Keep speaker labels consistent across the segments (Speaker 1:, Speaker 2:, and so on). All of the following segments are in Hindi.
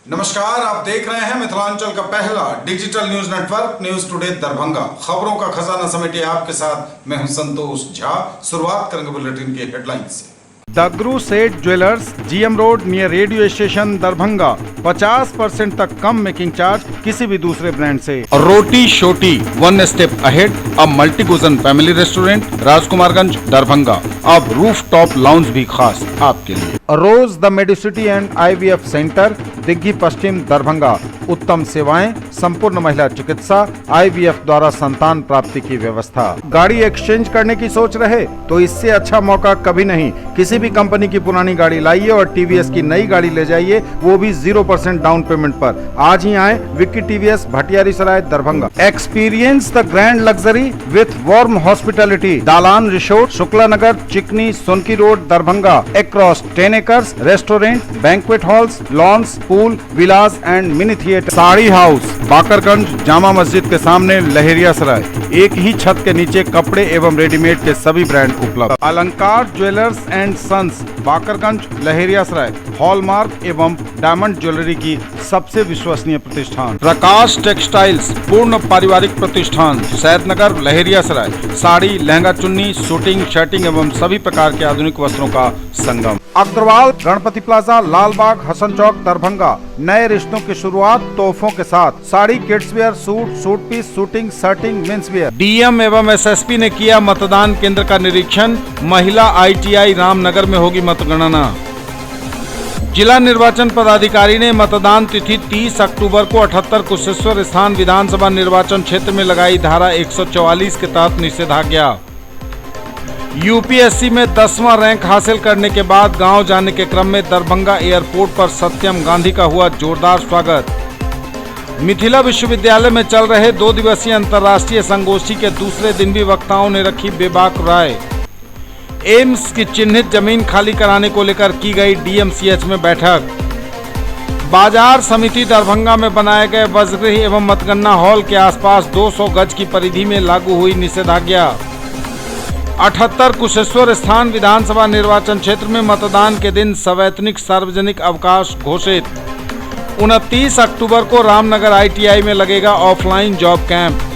Speaker 1: नमस्कार, आप देख रहे हैं मिथिलांचल का पहला digital news network news today Darbhanga. खबरों का खजाना समेटे आपके साथ मैं हूं संतोष झा। शुरुआत करेंगे बुलेटिन के हेडलाइन से।
Speaker 2: दगरू सेठ jewellers, GM road near radio station Darbhanga. 50% तक कम मेकिंग चार्ज किसी भी दूसरे ब्रांड से।
Speaker 3: रोटी शोटी वन स्टेप अहेड, अब multi cuisine family restaurant Rajkumarganj Darbhanga. अब रूफ टॉप लाउंज भी खास आपके लिए।
Speaker 2: Rose the medicity and IVF centre, Digghi Pashchim Darbhanga. उत्तम सेवाएं, संपूर्ण महिला चिकित्सा, IVF द्वारा संतान प्राप्ति की व्यवस्था। गाड़ी एक्सचेंज करने की सोच रहे तो इससे अच्छा मौका कभी नहीं। किसी भी कंपनी की पुरानी गाड़ी लाइए और TVS की नई गाड़ी ले जाइए, वो भी 0% डाउन पेमेंट पर। आज ही आए Vicky TVS Bhatiyari Sarai Darbhanga. Experience the grand luxury with warm hospitality, Dalan resort, Shukla Nagar, Chikni, Sonki road Darbhanga. Across 10 acres, restaurant, banquet halls, lawns, pool, villas and mini theatre.
Speaker 3: Sari house, Bakarganj Jama Masjid के सामने लहेरिया सराय। एक ही छत के नीचे कपड़े एवं रेडीमेड के सभी ब्रांड उपलब्ध।
Speaker 2: Alankar jewellers and sons, Bakarganj Laheria Sarai. Hallmark एवं डायमंड ज्वेलरी की सबसे विश्वसनीय प्रतिष्ठान।
Speaker 3: प्रकाश टेक्सटाइल्स, पूर्ण पारिवारिक प्रतिष्ठान, सैदनगर लहेरिया सराय। साड़ी, लहंगा, चुन्नी, शूटिंग, शर्टिंग एवं सभी प्रकार के आधुनिक वस्त्रों का संगम।
Speaker 2: अग्रवाल गणपति प्लाजा, लालबाग, हसन चौक दरभंगा। नए रिश्तों की शुरुआत तोहफों के साथ। Sari, kids wear, suit piece, shooting, shirting, men's wear.
Speaker 3: DM एवं SSP ने किया मतदान केंद्र का निरीक्षण। महिला ITI रामनगर में होगी मतगणना। जिला निर्वाचन पदाधिकारी ने मतदान तिथि 30 अक्टूबर को 78 कुशेश्वर स्थान विधानसभा निर्वाचन क्षेत्र में लगाई धारा 144 के तहत निषेधाज्ञा। UPSC में 10वां रैंक हासिल करने के बाद गांव जाने के क्रम में दरभंगा एयरपोर्ट पर सत्यम गांधी का हुआ जोरदार स्वागत। मिथिला विश्वविद्यालय में चल रहे 2 दिवसीय अंतर्राष्ट्रीय संगोष्ठी के दूसरे दिन भी वक्ताओं ने रखी बेबाक राय। एम्स की चिन्हित जमीन खाली कराने को लेकर की गई DMCH में बैठक। बाजार समिति दरभंगा में बनाए गए वसगृह एवं मतगणना हॉल के आसपास 200 गज की परिधि में लागू हुई निषेधाज्ञा। 78 कुशेश्वर स्थान विधानसभा निर्वाचन क्षेत्र में मतदान के दिन सवैतनिक सार्वजनिक अवकाश घोषित। 29 अक्टूबर को रामनगर ITI में लगेगा ऑफलाइन जॉब कैंप।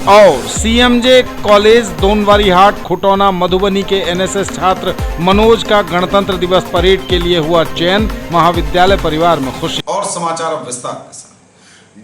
Speaker 3: और CMJ कॉलेज दोनवारीहाट खुटौना मधुबनी के NSS छात्र मनोज का गणतंत्र दिवस परेड के लिए हुआ चयन। महाविद्यालय परिवार में खुशी।
Speaker 1: और समाचार अब विस्तार के साथ।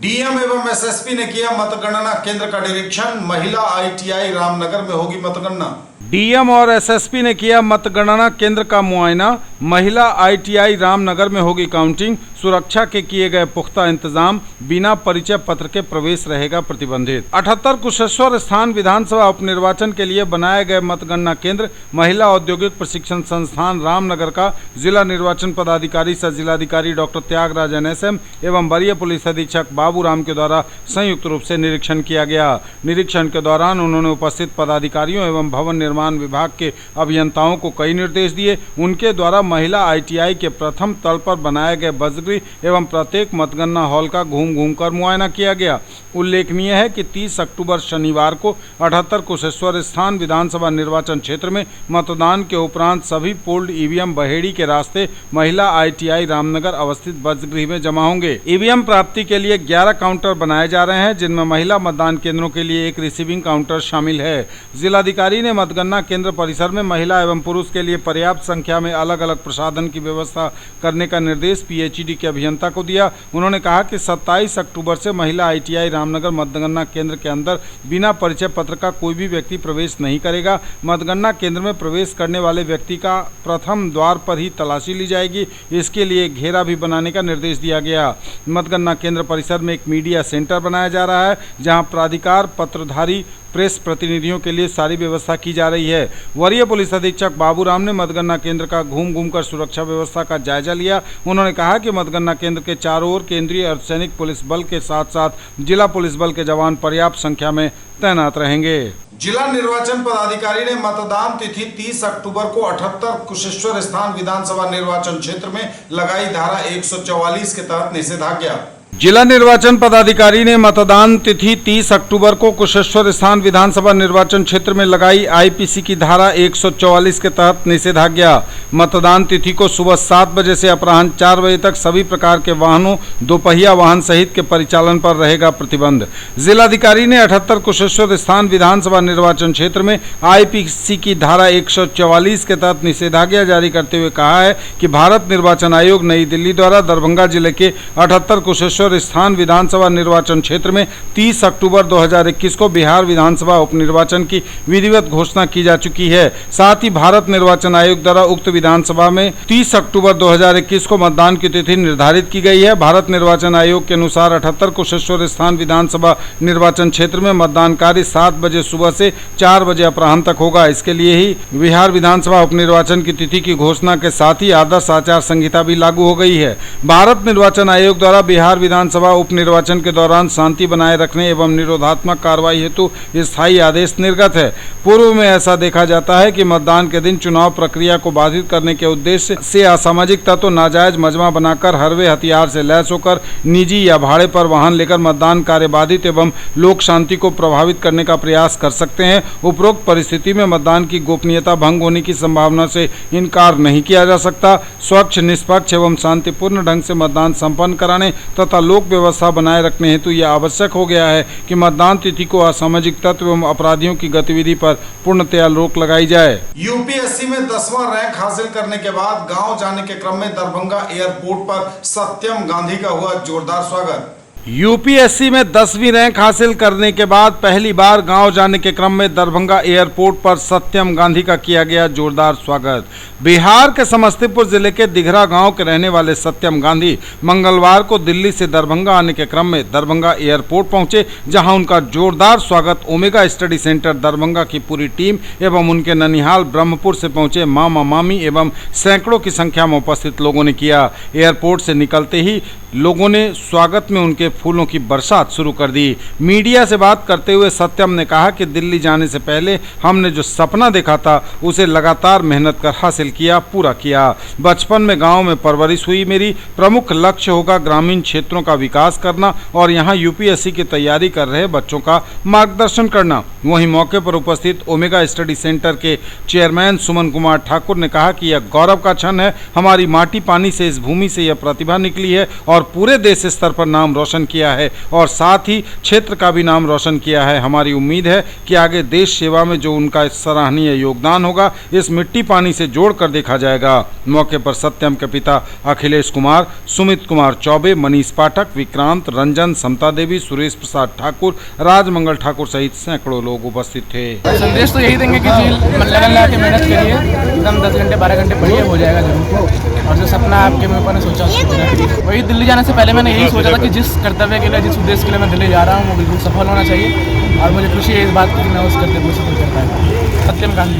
Speaker 1: DM एवं SSP ने किया मतगणना केंद्र का निरीक्षण। महिला ITI रामनगर में होगी मतगणना।
Speaker 3: DM और SSP ने किया मतगणना केंद्र का मुआयना। महिला ITI रामनगर में होगी काउंटिंग। सुरक्षा के किए गए पुख्ता इंतजाम। बिना परिचय पत्र के प्रवेश रहेगा प्रतिबंधित। 78 कुशेश्वर स्थान विधानसभा उपनिर्वाचन के लिए बनाए गए मतगणना केंद्र महिला औद्योगिक प्रशिक्षण संस्थान रामनगर का जिला निर्वाचन पदाधिकारी सह जिलाधिकारी डॉक्टर त्यागराज NSM एवं वरीय पुलिस अधीक्षक बाबूराम के द्वारा संयुक्त रूप से निरीक्षण किया गया। निरीक्षण के दौरान उन्होंने उपस्थित पदाधिकारियों एवं भवन निर्माण विभाग के अभियंताओं को कई निर्देश दिए। उनके द्वारा महिला ITI के प्रथम तल पर बनाए गए वसगृह एवं प्रत्येक मतगणना हॉल का घूम कर मुआयना किया गया। उल्लेखनीय है कि 30 अक्टूबर शनिवार को 78 कुशेश्वर स्थान विधानसभा निर्वाचन क्षेत्र में मतदान के उपरांत सभी पोल्ड EVM बहेड़ी के रास्ते महिला ITI रामनगर अवस्थित वसगृह में जमा होंगे। EVM प्राप्ति के लिए 11 काउंटर बनाए जा रहे हैं, जिनमें महिला मतदान केंद्रों के लिए एक रिसीविंग काउंटर शामिल है। जिलाधिकारी ने मतगणना केंद्र परिसर में महिला एवं पुरुष के लिए पर्याप्त संख्या में अलग अलग प्रसाधन की व्यवस्था करने का निर्देश PHED के अभियंता को दिया। उन्होंने कहा कि 27 अक्टूबर से महिला ITI रामनगर मतगणना केंद्र के अंदर बिना परिचय पत्र का कोई भी व्यक्ति प्रवेश नहीं करेगा। मतगणना केंद्र में प्रवेश करने वाले व्यक्ति का प्रथम द्वार पर ही तलाशी ली जाएगी। इसके लिए घेरा भी बनाने का निर्देश दिया गया। मतगणना केंद्र परिसर में एक मीडिया सेंटर बनाया जा रहा है, जहां प्राधिकार पत्रधारी प्रेस प्रतिनिधियों के लिए सारी व्यवस्था की जा रही है। वरीय पुलिस अधीक्षक बाबूराम ने मतगणना केंद्र का घूम कर सुरक्षा व्यवस्था का जायजा लिया। उन्होंने कहा कि मतगणना केंद्र के चारों ओर केंद्रीय अर्धसैनिक पुलिस बल के साथ साथ जिला पुलिस बल के जवान पर्याप्त संख्या में तैनात रहेंगे।
Speaker 1: जिला निर्वाचन पदाधिकारी ने मतदान तिथि 30 अक्टूबर को 78 कुशेश्वर स्थान विधानसभा निर्वाचन क्षेत्र में लगाई धारा 144 के तहत निषेधाज्ञा।
Speaker 3: जिला निर्वाचन पदाधिकारी ने मतदान तिथि 30 अक्टूबर को कुशेश्वर स्थान विधानसभा निर्वाचन क्षेत्र में लगाई आईपीसी की धारा 144 के तहत निषेधाज्ञा। मतदान तिथि को सुबह 7 बजे से अपराह्न 4 बजे तक सभी प्रकार के वाहनों, दोपहिया वाहन सहित के परिचालन पर रहेगा प्रतिबंध। जिलाधिकारी ने 78 कुशेश्वर स्थान विधानसभा निर्वाचन क्षेत्र में आईपीसी की धारा 144 के तहत निषेधाज्ञा जारी करते हुए कहा है कि भारत निर्वाचन आयोग नई दिल्ली द्वारा दरभंगा जिले के 78 कुशेश्वर स्थान विधानसभा निर्वाचन क्षेत्र में 30 अक्टूबर 2021 को बिहार विधानसभा उपनिर्वाचन की विधिवत घोषणा की जा चुकी है। साथ ही भारत निर्वाचन आयोग द्वारा उक्त विधानसभा में 30 अक्टूबर 2021 को मतदान की तिथि निर्धारित की गई है। भारत निर्वाचन आयोग के अनुसार 78 कुशेश्वर स्थान विधानसभा निर्वाचन क्षेत्र में मतदान कार्य 7 बजे सुबह से 4 बजे अपराह्न तक होगा। इसके लिए ही बिहार विधानसभा उपनिर्वाचन की तिथि की घोषणा के साथ ही आदर्श आचार संहिता भी लागू हो गई है। भारत निर्वाचन आयोग द्वारा बिहार विधानसभा उपनिर्वाचन के दौरान शांति बनाए रखने एवं निरोधात्मक कार्रवाई हेतु स्थायी आदेश निर्गत है। पूर्व में ऐसा देखा जाता है कि मतदान के दिन चुनाव प्रक्रिया को बाधित करने के उद्देश्य से असामाजिक तत्व नाजायज मजमा बनाकर हरवे हथियार से लैस होकर निजी या भाड़े पर वाहन लेकर मतदान कार्य बाधित एवं लोक शांति को प्रभावित करने का प्रयास कर सकते हैं। उपरोक्त परिस्थिति में मतदान की गोपनीयता भंग होने की संभावना से इनकार नहीं किया जा सकता। स्वच्छ, निष्पक्ष एवं शांतिपूर्ण ढंग से मतदान संपन्न कराने तथा लोक व्यवस्था बनाए रखने हेतु यह आवश्यक हो गया है कि मतदान तिथि को असामाजिक तत्व एवं अपराधियों की गतिविधि पर पूर्णतया रोक लगाई जाए।
Speaker 1: यूपीएससी में 10वां रैंक हासिल करने के बाद गांव जाने के क्रम में दरभंगा एयरपोर्ट पर सत्यम गांधी का हुआ जोरदार स्वागत।
Speaker 3: यूपीएससी में 10वीं रैंक हासिल करने के बाद पहली बार गांव जाने के क्रम में दरभंगा एयरपोर्ट पर सत्यम गांधी का किया गया जोरदार स्वागत। बिहार के समस्तीपुर जिले के दिघरा गांव के रहने वाले सत्यम गांधी मंगलवार को दिल्ली से दरभंगा आने के क्रम में दरभंगा एयरपोर्ट पहुंचे, जहां उनका जोरदार स्वागत ओमेगा स्टडी सेंटर दरभंगा की पूरी टीम एवं उनके ननिहाल ब्रह्मपुर से पहुंचे मामा मामी एवं सैकड़ों की संख्या में उपस्थित लोगों ने किया। एयरपोर्ट से निकलते ही लोगों ने स्वागत में उनके फूलों की बरसात शुरू कर दी। मीडिया से बात करते हुए सत्यम ने कहा कि दिल्ली जाने से पहले हमने जो सपना देखा था उसे लगातार मेहनत कर हासिल किया, पूरा किया। बचपन में गांव में परवरिश हुई। मेरी प्रमुख लक्ष्य होगा ग्रामीण क्षेत्रों का विकास करना और यहां यूपीएससी की तैयारी कर रहे बच्चों का मार्गदर्शन करना। वहीं मौके पर उपस्थित ओमेगा स्टडी सेंटर के चेयरमैन सुमन कुमार ठाकुर ने कहा कि यह गौरव का क्षण है। हमारी माटी पानी से इस भूमि से यह प्रतिभा निकली है और पूरे देश स्तर पर नाम रोशन किया है और साथ ही क्षेत्र का भी नाम रोशन किया है। हमारी उम्मीद है कि आगे देश सेवा में जो उनका सराहनीय योगदान होगा इस मिट्टी पानी से जोड़कर देखा जाएगा। मौके पर सत्यम के पिता अखिलेश कुमार, सुमित कुमार चौबे, मनीष पाठक, विक्रांत, रंजन, समता देवी, सुरेश प्रसाद ठाकुर, राजमंगल ठाकुर सहित सैकड़ों लोग उपस्थित थे।
Speaker 4: संदेश तो यही देंगे कि लगन लगा के मेहनत करिए, एकदम 10 घंटे 12 घंटे पढ़िए, हो जाएगा जरूर। और जो सपना आपके ऊपर ने सोचा उसको पूरा करिए। वही दिल्ली जाने से पहले मैंने यही सोचा था कि जिस कर्तव्य के लिए, जिस उद्देश्य के लिए मैं दिल्ली जा रहा हूँ वो बिल्कुल सफल होना चाहिए और मुझे खुशी है इस बात की कि मैं उस कर्तव्य को सफल कर पाया। Satyam Gandhi.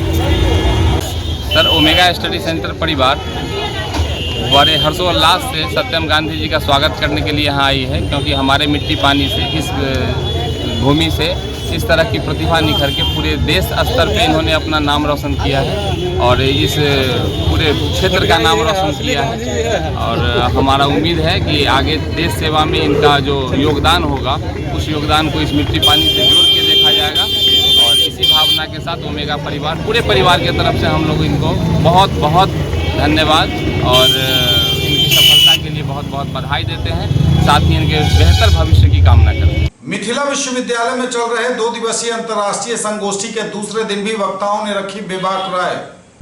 Speaker 5: Sir, omega study centre परिवार बड़े हर्षोल्लास से सत्यम गांधी जी का स्वागत करने के लिए यहाँ आई है, क्योंकि हमारे मिट्टी पानी से, इस भूमि से इस तरह की प्रतिभा निखर के पूरे देश स्तर पे इन्होंने अपना नाम रोशन किया है और इस पूरे क्षेत्र का नाम रोशन किया है। और हमारा उम्मीद है कि आगे देश सेवा में इनका जो योगदान होगा उस योगदान को इस मिट्टी पानी से जोड़ के देखा जाएगा। और इसी भावना के साथ ओमेगा परिवार, पूरे परिवार की तरफ से हम लोग इनको बहुत बहुत धन्यवाद और इनकी सफलता के लिए बहुत बहुत बधाई देते हैं, साथ ही इनके बेहतर भविष्य की कामना करते हैं।
Speaker 1: मिथिला विश्वविद्यालय में चल रहे 2 दिवसीय अंतर्राष्ट्रीय संगोष्ठी के दूसरे दिन भी वक्ताओं ने रखी बेबाक राय।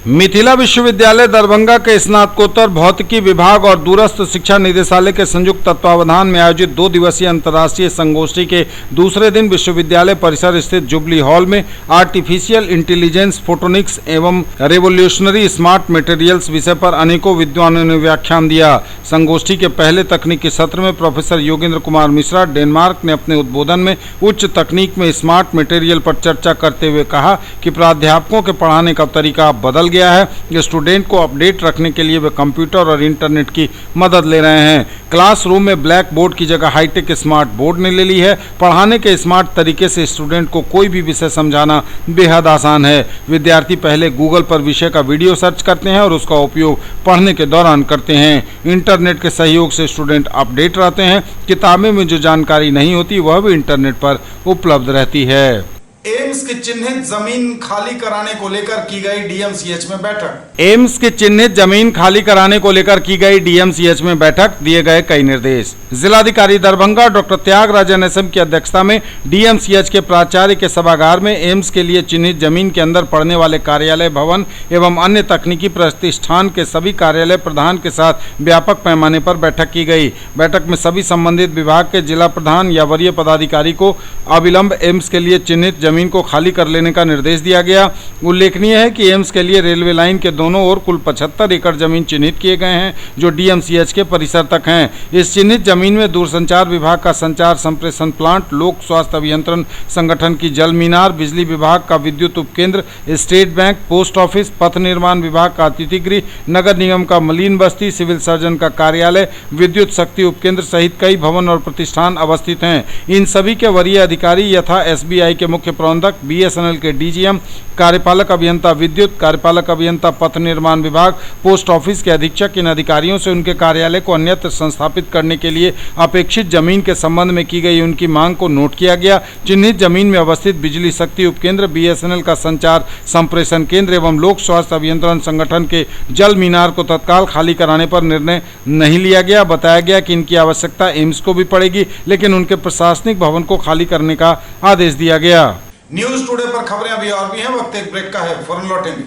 Speaker 3: मिथिला विश्वविद्यालय दरभंगा के स्नातकोत्तर भौतिकी विभाग और दूरस्थ शिक्षा निदेशालय के संयुक्त तत्वावधान में आयोजित 2 दिवसीय अंतर्राष्ट्रीय संगोष्ठी के दूसरे दिन विश्वविद्यालय परिसर स्थित जुबली हॉल में आर्टिफिशियल इंटेलिजेंस, फोटोनिक्स एवं रेवोल्यूशनरी स्मार्ट मटेरियल्स विषय पर अनेकों विद्वानों ने व्याख्यान दिया। संगोष्ठी के पहले तकनीकी सत्र में प्रोफेसर योगेंद्र कुमार मिश्रा डेनमार्क ने अपने उद्बोधन में उच्च तकनीक में स्मार्ट मटेरियल पर चर्चा करते हुए कहा कि प्राध्यापकों के पढ़ाने का तरीका बदल गया है। स्टूडेंट को अपडेट रखने के लिए वे कंप्यूटर और इंटरनेट की मदद ले रहे हैं। क्लासरूम में ब्लैक बोर्ड की जगह हाईटेक स्मार्ट बोर्ड ने ले ली है। पढ़ाने के स्मार्ट तरीके से स्टूडेंट को कोई भी विषय समझाना बेहद आसान है। विद्यार्थी पहले गूगल पर विषय का वीडियो सर्च करते हैं और उसका उपयोग पढ़ने के दौरान करते हैं। इंटरनेट इंटरनेट के सहयोग से स्टूडेंट अपडेट रहते हैं। किताबें में जो जानकारी नहीं होती वह भी इंटरनेट पर उपलब्ध रहती है।
Speaker 1: एम्स की चिन्हित जमीन खाली कराने को लेकर की गई डीएमसीएच में बैठक।
Speaker 3: एम्स की चिन्हित जमीन खाली कराने को लेकर की गई डीएमसीएच में बैठक, दिए गए कई निर्देश। जिलाधिकारी दरभंगा डॉक्टर त्यागराजन एसएम की अध्यक्षता में डीएमसीएच के प्राचार्य के सभागार में एम्स के लिए चिन्हित जमीन के अंदर पड़ने वाले कार्यालय भवन एवं अन्य तकनीकी प्रतिष्ठान के सभी कार्यालय प्रधान के साथ व्यापक पैमाने पर बैठक की गई। बैठक में सभी संबंधित विभाग के जिला प्रधान या वरीय पदाधिकारी को अविलंब एम्स के लिए चिन्हित जमीन को खाली कर लेने का निर्देश दिया गया। उल्लेखनीय है कि एम्स के लिए रेलवे लाइन के दोनों ओर कुल 75 एकड़ जमीन चिन्हित किए गए हैं, जो डीएमसीएच के परिसर तक हैं। इस चिन्हित जमीन में दूरसंचार विभाग का संचार संप्रेषण प्लांट, लोक स्वास्थ्य अभियंत्रण संगठन की जल मीनार, बिजली विभाग का विद्युत उपकेंद्र, स्टेट बैंक, पोस्ट ऑफिस, पथ निर्माण विभाग का अतिथि गृह, नगर निगम का मलिन बस्ती, सिविल सर्जन का कार्यालय, विद्युत शक्ति उपकेंद्र सहित कई भवन और प्रतिष्ठान अवस्थित हैं। इन सभी के वरीय अधिकारी यथा एसबीआई के मुख्य प्रबंधक, बीएसएनएल के डीजीएम, कार्यपालक अभियंता विद्युत, कार्यपालक अभियंता पथ निर्माण विभाग, पोस्ट ऑफिस के अधीक्षक, इन अधिकारियों से उनके कार्यालय को अन्यत्र संस्थापित करने के लिए अपेक्षित जमीन के संबंध में की गई उनकी मांग को नोट किया गया। चिन्हित जमीन में अवस्थित बिजली शक्ति उपकेंद्र, बीएसएनएल का संचार संप्रेषण केंद्र एवं लोक स्वास्थ्य अभियंत्रण संगठन के जल मीनार को तत्काल खाली कराने पर निर्णय नहीं लिया गया। बताया गया कि इनकी आवश्यकता एम्स को भी पड़ेगी, लेकिन उनके प्रशासनिक भवन को खाली करने का आदेश दिया गया।
Speaker 1: न्यूज टुडे पर खबरें अभी और भी हैं, वक्त एक ब्रेक का है, फौरन लौटेंगे।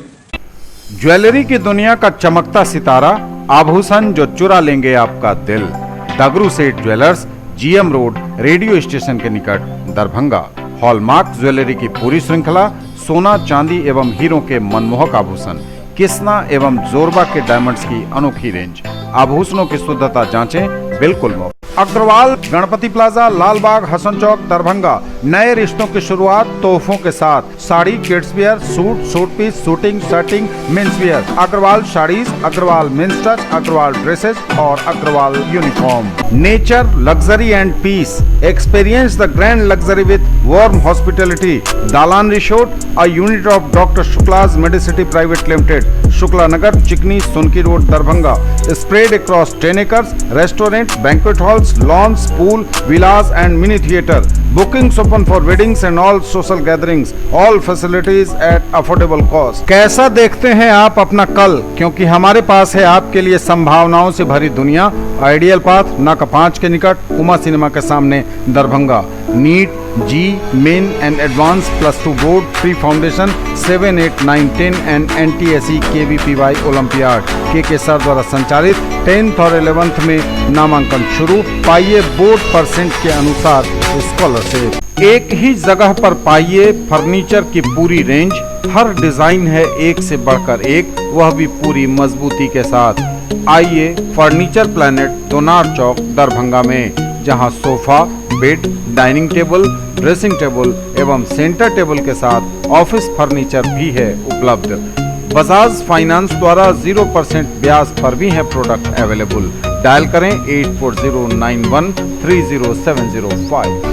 Speaker 2: ज्वेलरी की दुनिया का चमकता सितारा, आभूषण जो चुरा लेंगे आपका दिल। दगरू सेठ jewellers, GM road, radio station के निकट, दरभंगा। हॉलमार्क ज्वेलरी की पूरी श्रृंखला, सोना, चांदी एवं हीरों के मनमोहक आभूषण, किस्ना एवं जोरबा के डायमंड्स की अनोखी रेंज। आभूषणों की शुद्धता जांचें, बिल्कुल मुफ्त। अग्रवाल गणपति प्लाजा, लालबाग, हसन चौक, दरभंगा। नए रिश्तों की शुरुआत तोहफों के साथ। Sari, kids wear, suit, suit piece, shooting, shirting, men's wear. Agrawal saris, Agrawal men's touch, Agrawal dresses और Agrawal uniform. Nature, luxury and peace. Experience the grand luxury with warm hospitality. Dalan resort, a unit of doctor Shukla's medicity private limited, Shukla Nagar, Chikni, Sunki road, Darbhanga. Spread across 10 acres, restaurant, banquet halls, lawns, pool, villas and mini theater. Bookings open for weddings and all social gatherings. All facilities at affordable cost. कैसा देखते हैं आप अपना कल? क्योंकि हमारे पास है आपके लिए संभावनाओं से भरी दुनिया। आइडियल पाथ, नाका 5 के निकट, उमा सिनेमा के सामने, Darbhanga. NEET, JEE, main and advance +2 board, pre foundation 7, 8, 9, 10 and NTSE KVPY olympiad के सर द्वारा संचालित 10th और 11th में नामांकन शुरू। पाइए बोर्ड परसेंट के अनुसार स्कॉलरशिप। एक ही जगह पर पाइए फर्नीचर की पूरी रेंज। हर डिजाइन है एक से बढ़कर एक, वह भी पूरी मजबूती के साथ। आइए फर्नीचर प्लैनेट, दोनार चौक, दरभंगा में, जहां sofa, bed, dining table, dressing table एवं सेंटर टेबल के साथ ऑफिस फर्नीचर भी है उपलब्ध। बजाज फाइनेंस द्वारा 0% ब्याज पर भी है प्रोडक्ट अवेलेबल। डायल करें 8409130705।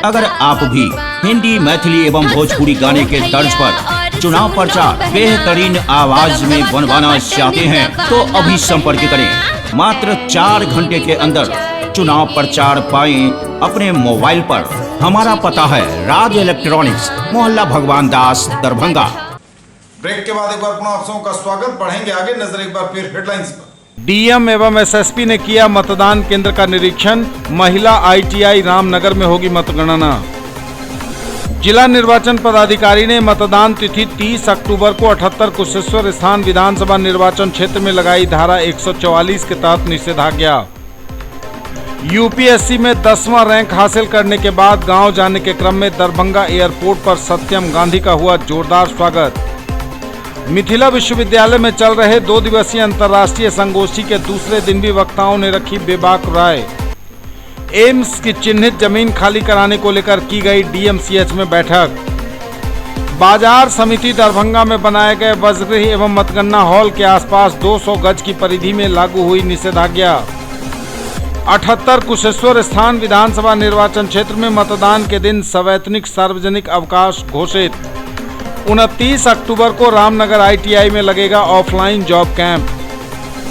Speaker 6: अगर आप भी हिंदी, मैथिली एवं भोजपुरी गाने के तर्ज पर चुनाव प्रचार बेहतरीन आवाज में बनवाना चाहते हैं तो अभी संपर्क करें। मात्र 4 घंटे के अंदर चुनाव प्रचार पाएं अपने मोबाइल पर। हमारा पता है राज इलेक्ट्रॉनिक्स, मोहल्ला भगवान दास, दरभंगा।
Speaker 1: ब्रेक के बाद एक बार पुनः आप सबों का स्वागत। बढ़ेंगे आगे, नजर एक बार फिर हेडलाइंस पर।
Speaker 3: डीएम एवं एसएसपी ने किया मतदान केंद्र का निरीक्षण। महिला आईटीआई रामनगर में होगी मतगणना। जिला निर्वाचन पदाधिकारी ने मतदान तिथि 30 अक्टूबर को 78 कुशेश्वर स्थान विधानसभा निर्वाचन क्षेत्र में लगाई धारा 144 के तहत निषेधाज्ञा। यूपीएससी में 10वां रैंक हासिल करने के बाद गांव जाने के क्रम में दरभंगा एयरपोर्ट पर सत्यम गांधी का हुआ जोरदार स्वागत। मिथिला विश्वविद्यालय में चल रहे 2 दिवसीय अंतर्राष्ट्रीय संगोष्ठी के दूसरे दिन भी वक्ताओं ने रखी बेबाक राय। एम्स की चिन्हित जमीन खाली कराने को लेकर की गई डीएमसीएच में बैठक। बाजार समिति दरभंगा में बनाए गए वसतिगृह एवं मतगणना हॉल के आसपास 200 गज की परिधि में लागू हुई निषेधाज्ञा। 78 कुशेश्वर स्थान विधानसभा निर्वाचन क्षेत्र में मतदान के दिन सवैतनिक सार्वजनिक अवकाश घोषित। 29 अक्टूबर को रामनगर आईटीआई में लगेगा ऑफलाइन जॉब कैंप।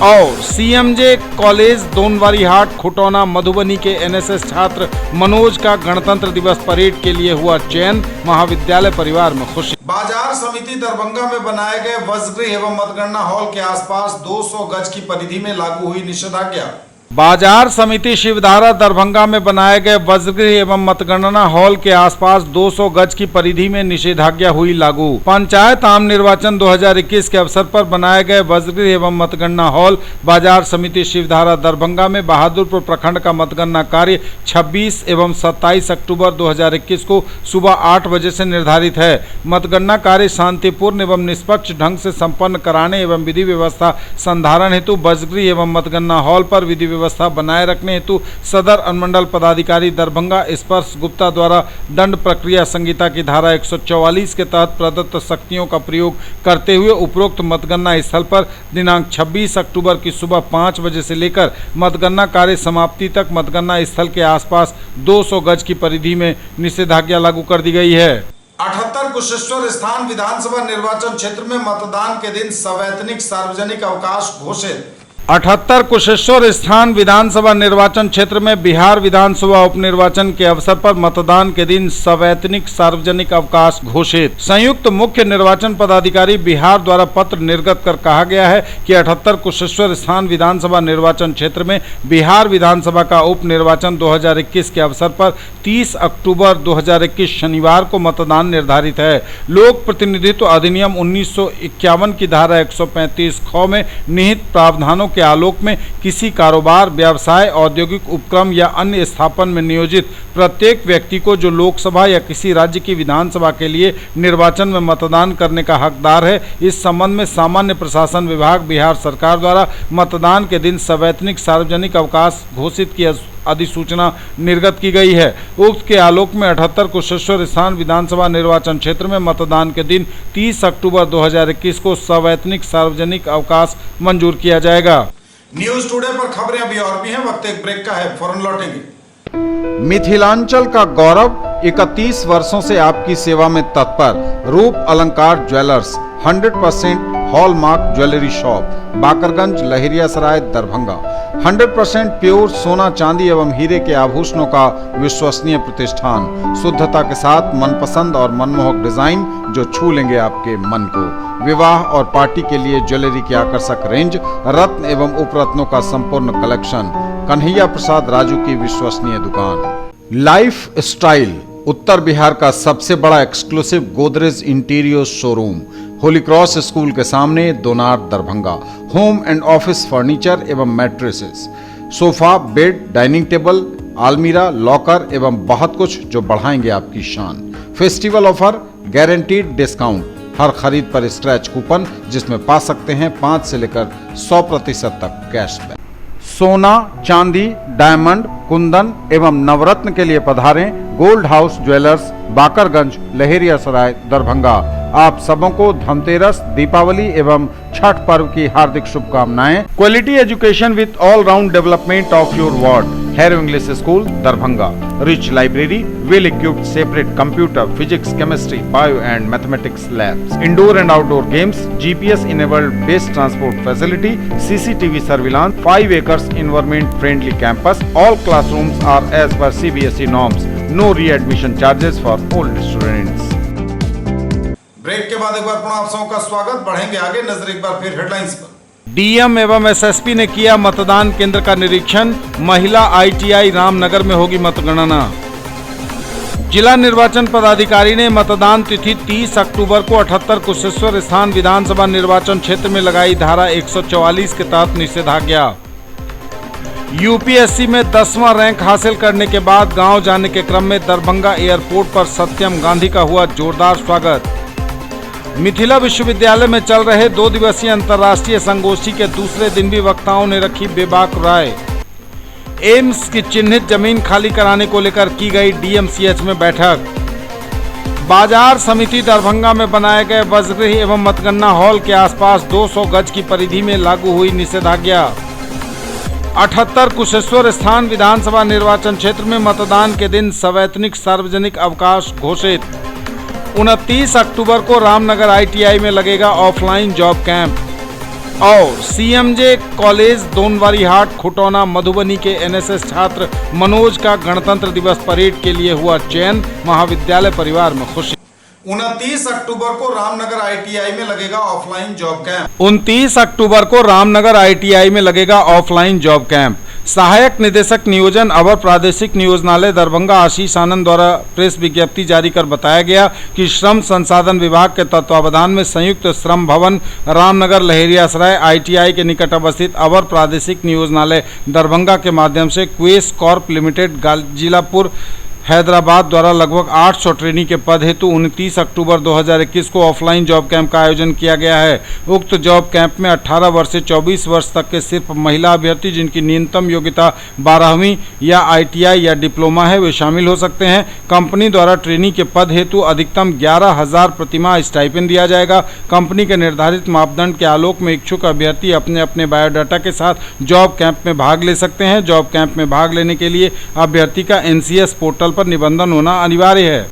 Speaker 3: और सीएमजे कॉलेज दोनवारीहाट खुटौना मधुबनी के एनएसएस छात्र मनोज का गणतंत्र दिवस परेड के लिए हुआ चयन, महाविद्यालय परिवार में खुशी।
Speaker 1: बाजार समिति दरभंगा में बनाए गए वसतिगृह एवं मतगणना हॉल के आसपास 200 गज की परिधि में लागू हुई निषेधाज्ञा।
Speaker 3: बाजार समिति शिवधारा दरभंगा में बनाए गए वसतिगृह एवं मतगणना हॉल के आसपास 200 गज की परिधि में निषेधाज्ञा हुई लागू। पंचायत आम निर्वाचन 2021 के अवसर पर बनाए गए वसतिगृह एवं मतगणना हॉल बाजार समिति शिवधारा दरभंगा में बहादुरपुर प्रखंड का मतगणना कार्य 26 एवं 27 अक्टूबर 2021 को सुबह 8 बजे से निर्धारित है। मतगणना कार्य शांतिपूर्ण एवं निष्पक्ष ढंग से संपन्न कराने एवं विधि व्यवस्था संधारण हेतु वसतिगृह एवं मतगणना हॉल पर विधि व्यवस्था बनाए रखने हेतु सदर अनुमंडल पदाधिकारी दरभंगा स्पर्श गुप्ता द्वारा दंड प्रक्रिया संहिता की धारा 144 के तहत प्रदत्त शक्तियों का प्रयोग करते हुए उपरोक्त मतगणना स्थल पर दिनांक 26 अक्टूबर की सुबह 5 बजे से लेकर मतगणना कार्य समाप्ति तक मतगणना स्थल के आसपास 200 गज की परिधि में निषेधाज्ञा लागू कर दी गई है।
Speaker 1: 78 कुशेश्वर स्थान विधानसभा निर्वाचन क्षेत्र में मतदान के दिन सवैतनिक सार्वजनिक अवकाश घोषित।
Speaker 3: 78 कुशेश्वर स्थान विधानसभा निर्वाचन क्षेत्र में बिहार विधानसभा उपनिर्वाचन के अवसर पर मतदान के दिन सवैतनिक सार्वजनिक अवकाश घोषित। संयुक्त मुख्य निर्वाचन पदाधिकारी बिहार द्वारा पत्र निर्गत कर कहा गया है कि 78 कुशेश्वर स्थान विधानसभा निर्वाचन क्षेत्र में बिहार विधानसभा का उप निर्वाचन 2021 के अवसर पर 30 अक्टूबर 2021 शनिवार को मतदान निर्धारित है। लोक प्रतिनिधित्व अधिनियम 1951 की धारा 135 ख में निहित प्रावधानों के आलोक में किसी कारोबार, व्यवसाय, औद्योगिक उपक्रम या अन्य स्थापन में नियोजित प्रत्येक व्यक्ति को जो लोकसभा या किसी राज्य की विधानसभा के लिए निर्वाचन में मतदान करने का हकदार है, इस संबंध में सामान्य प्रशासन विभाग बिहार सरकार द्वारा मतदान के दिन सवैतनिक सार्वजनिक अवकाश घोषित की अधिसूचना निर्गत की गई है। उक्त के आलोक में 78 कुशेश्वर स्थान विधानसभा निर्वाचन क्षेत्र में मतदान के दिन 30 अक्टूबर 2021 को सवैतनिक सार्वजनिक अवकाश मंजूर किया जाएगा।
Speaker 1: न्यूज टुडे पर खबरें अभी और भी हैं, वक्त एक ब्रेक का है, फौरन लौटेंगे।
Speaker 2: मिथिलांचल का गौरव 31 वर्षों से आपकी सेवा में तत्पर रूप अलंकार jewellers 100% hallmark jewellery shop, Bakarganj, Laheriasarai, Darbhanga. 100% pure सोना, चांदी एवं हीरे के आभूषणों का विश्वसनीय प्रतिष्ठान, शुद्धता के साथ मनपसंद और मनमोहक डिजाइन जो छू लेंगे आपके मन को। विवाह और पार्टी के लिए ज्वेलरी की आकर्षक रेंज, रत्न एवं उपरत्नों का संपूर्ण कलेक्शन। कन्हैया प्रसाद राजू की विश्वसनीय दुकान। लाइफ स्टाइल उत्तर बिहार का सबसे बड़ा exclusive Godrej interior showroom, holy cross school के सामने, Donar, Darbhanga. Home and office furniture एवं mattresses, sofa, bed, dining table, आलमीरा, लॉकर एवं बहुत कुछ जो बढ़ाएंगे आपकी शान। फेस्टिवल ऑफर, गारंटीड डिस्काउंट, हर खरीद पर स्क्रैच कूपन जिसमें पा सकते हैं 5 से लेकर 100% तक कैशबैक। सोना, चांदी, डायमंड, कुंदन एवं नवरत्न के लिए पधारें gold house jewellers, Bakarganj, Laheriasarai, Darbhanga. आप सबों को धनतेरस, दीपावली एवं छठ पर्व की हार्दिक शुभकामनाएं। Quality education with all round development of your ward, harrow English school, Darbhanga. Rich library, well equipped separate computer, physics, chemistry, bio and mathematics labs, indoor and outdoor games, GPS enabled best transport facility, CCTV surveillance, 5 acres environment friendly campus. All classrooms are as per CBSE norms. No re-admission charges for old students.
Speaker 1: Break के बाद एक बार पुनः आप सबों का स्वागत। बढ़ेंगे आगे, नजर एक बार फिर हेडलाइंस पर।
Speaker 3: डीएम एवं एसएसपी ने किया मतदान केंद्र का निरीक्षण। महिला ITI रामनगर में होगी मतगणना। जिला निर्वाचन पदाधिकारी ने मतदान तिथि 30 अक्टूबर को 78 कुशेश्वर स्थान विधानसभा निर्वाचन क्षेत्र में लगाई धारा 144 के तहत निषेधाज्ञा। यूपीएससी में 10वां रैंक हासिल करने के बाद गांव जाने के क्रम में दरभंगा एयरपोर्ट पर सत्यम गांधी का हुआ जोरदार स्वागत। मिथिला विश्वविद्यालय में चल रहे 2 दिवसीय अंतर्राष्ट्रीय संगोष्ठी के दूसरे दिन भी वक्ताओं ने रखी बेबाक राय। एम्स की चिन्हित जमीन खाली कराने को लेकर की गई डीएमसीएच में बैठक। बाजार समिति दरभंगा में बनाए गए वसगृह एवं मतगणना हॉल के आसपास 200 गज की परिधि में लागू हुई निषेधाज्ञा। 78 कुशेश्वर स्थान विधानसभा निर्वाचन क्षेत्र में मतदान के दिन सवैतनिक सार्वजनिक अवकाश घोषित। 29 अक्टूबर को रामनगर आईटीआई में लगेगा ऑफलाइन जॉब कैंप। और सीएमजे कॉलेज दोनवारीहाट खुटौना मधुबनी के एनएसएस छात्र मनोज का गणतंत्र दिवस परेड के लिए हुआ चयन, महाविद्यालय परिवार में खुशी।
Speaker 1: 29 अक्टूबर को रामनगर आईटीआई में लगेगा ऑफलाइन जॉब कैंप।
Speaker 3: 29 अक्टूबर को रामनगर आईटीआई में लगेगा ऑफलाइन जॉब कैंप। सहायक निदेशक नियोजन अवर प्रादेशिक नियोजनालय दरभंगा आशीष आनंद द्वारा प्रेस विज्ञप्ति जारी कर बताया गया कि श्रम संसाधन विभाग के तत्वावधान में संयुक्त श्रम भवन रामनगर लहेरियासराय आईटीआई के निकट अवस्थित अवर प्रादेशिक नियोजनालय दरभंगा के माध्यम से क्वेस कॉर्प लिमिटेड गाजीलापुर हैदराबाद द्वारा लगभग 800 ट्रेनी के पद हेतु 29 अक्टूबर 2021 को ऑफलाइन जॉब कैंप का आयोजन किया गया है। उक्त जॉब कैंप में 18 वर्ष से 24 वर्ष तक के सिर्फ महिला अभ्यर्थी जिनकी न्यूनतम योग्यता 12वीं या आईटीआई या डिप्लोमा है वे शामिल हो सकते हैं। कंपनी द्वारा ट्रेनी के पद हेतु अधिकतम 11,000 प्रतिमाह स्टाइपेंड दिया जाएगा। कंपनी के निर्धारित मापदंड के आलोक में इच्छुक अभ्यर्थी अपने अपने बायोडाटा के साथ जॉब कैंप में भाग ले सकते हैं। जॉब कैंप में भाग लेने के लिए अभ्यर्थी का एनसीएस पोर्टल पर निबंधन होना अनिवार्य है।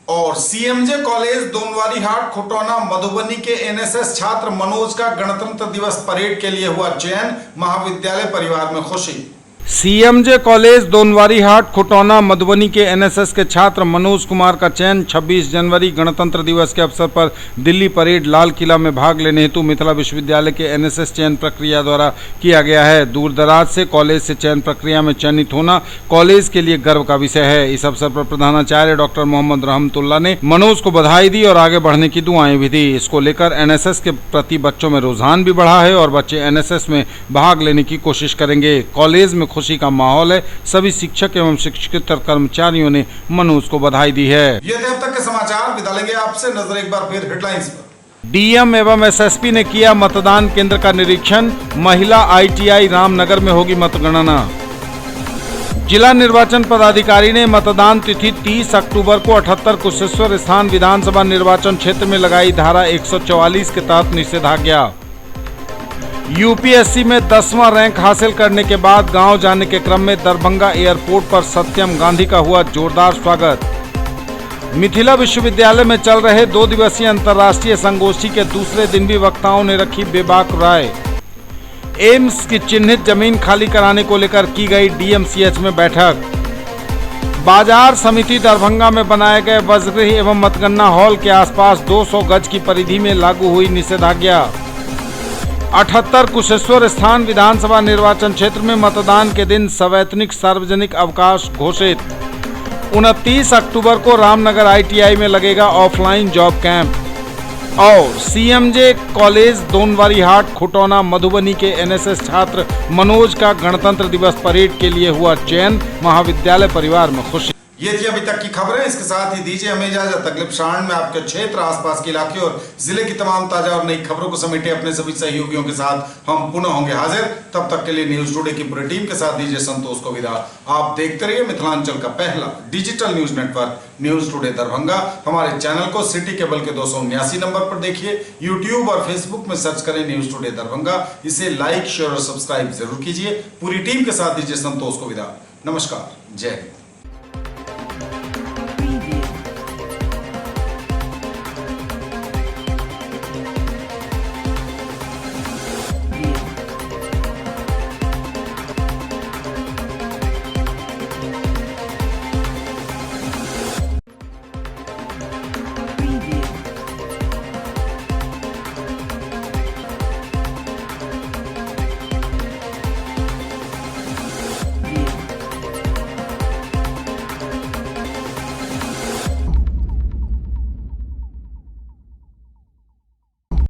Speaker 1: और सीएमजे कॉलेज दोनवारीहाट खुटौना मधुबनी के एनएसएस छात्र मनोज का गणतंत्र दिवस परेड के लिए हुआ चयन, महाविद्यालय परिवार में खुशी।
Speaker 3: सीएमजे कॉलेज दोनवारीहाट खुटौना मधुबनी के एनएसएस के छात्र मनोज कुमार का चयन 26 जनवरी गणतंत्र दिवस के अवसर पर दिल्ली परेड लाल किला में भाग लेने हेतु मिथिला विश्वविद्यालय के एनएसएस चयन प्रक्रिया द्वारा किया गया है। दूर दराज से कॉलेज से चयन प्रक्रिया में चयनित होना कॉलेज के लिए गर्व का विषय है। इस अवसर पर प्रधानाचार्य डॉक्टर मोहम्मद रहमतुल्लाह ने मनोज को बधाई दी और आगे बढ़ने की दुआएं भी दी। इसको लेकर एनएसएस के प्रति बच्चों में रुझान भी बढ़ा है और बच्चे एनएसएस में भाग लेने की कोशिश करेंगे। कॉलेज में खुशी का माहौल है। सभी शिक्षक एवं शिक्षकेतर कर्मचारियों ने मनोज को बधाई दी है।
Speaker 1: ये थे अब तक के समाचार। विदा लेंगे आपसे, नजर एक बार फिर हेडलाइंस पर।
Speaker 3: डीएम एवं एसएसपी ने किया मतदान केंद्र का निरीक्षण। महिला आईटीआई रामनगर में होगी मतगणना। जिला निर्वाचन पदाधिकारी ने मतदान तिथि 30 अक्टूबर को 78 कुशेश्वर स्थान विधानसभा निर्वाचन क्षेत्र में लगाई धारा 144 के तहत निषेधाज्ञा। यूपीएससी में 10वां रैंक हासिल करने के बाद गांव जाने के क्रम में दरभंगा एयरपोर्ट पर सत्यम गांधी का हुआ जोरदार स्वागत। मिथिला विश्वविद्यालय में चल रहे 2 दिवसीय अंतर्राष्ट्रीय संगोष्ठी के दूसरे दिन भी वक्ताओं ने रखी बेबाक राय। एम्स की चिन्हित जमीन खाली कराने को लेकर की गई डीएमसीएच में बैठक। बाजार समिति दरभंगा में बनाए गए वसगृह एवं मतगणना हॉल के आसपास 200 गज की परिधि में लागू हुई निषेधाज्ञा। 78 कुशेश्वर स्थान विधानसभा निर्वाचन क्षेत्र में मतदान के दिन सवैतनिक सार्वजनिक अवकाश घोषित। 29 अक्टूबर को रामनगर आईटीआई में लगेगा ऑफलाइन जॉब कैंप। और सीएमजे कॉलेज दोनवारीहाट खुटौना मधुबनी के एनएसएस छात्र मनोज का गणतंत्र दिवस परेड के लिए हुआ चयन, महाविद्यालय परिवार में खुशी।
Speaker 1: ये थी अभी तक की खबरें। इसके साथ ही दीजिए हमें इजाजत। अगले प्रसारण में आपके क्षेत्र, आसपास के इलाके और जिले की तमाम ताजा और नई खबरों को समेटे अपने सभी सहयोगियों के साथ हम पुनः होंगे हाजिर। तब तक के लिए न्यूज टुडे की पूरी टीम के साथ दीजिए संतोष को विदा। आप देखते रहिए मिथिलांचल का पहला digital news network news today Darbhanga. हमारे चैनल को सिटी केबल के 279 नंबर पर देखिए। यूट्यूब और फेसबुक में सर्च करें न्यूज टुडे दरभंगा। इसे लाइक, शेयर और सब्सक्राइब जरूर कीजिए। पूरी टीम के साथ दीजिए संतोष को विदा। नमस्कार, जय हिंद।